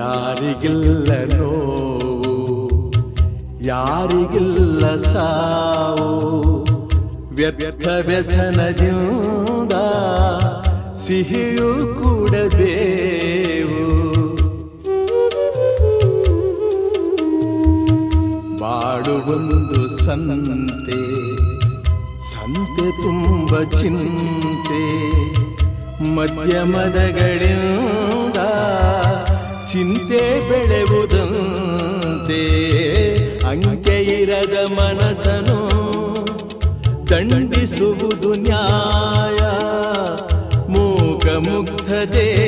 ಯಾರಿಗಿಲ್ಲ ನೋವು, ಯಾರಿಗಿಲ್ಲ ಸಾವು, ವ್ಯರ್ಥ ವ್ಯಸನದಿಂದ ಸಿಹಿಯೂ ಕೂಡಬೇವು. ಬಾಳುವೊಂದು ಸಂತೆ, ಸಂತೆ ತುಂಬ ಚಿಂತೆ, ಮಧ್ಯಮದಗಳಿಂದ ಚಿಂತೆ ಬೆಳೆಯುವುದಂತೆ. ಅಂಕೆ ಇರದ ಮನಸ್ಸನು ದಂಡಿಸುವುದು ನ್ಯಾಯ, ಮೂಕ ಮುಗ್ಧ ದೇಹ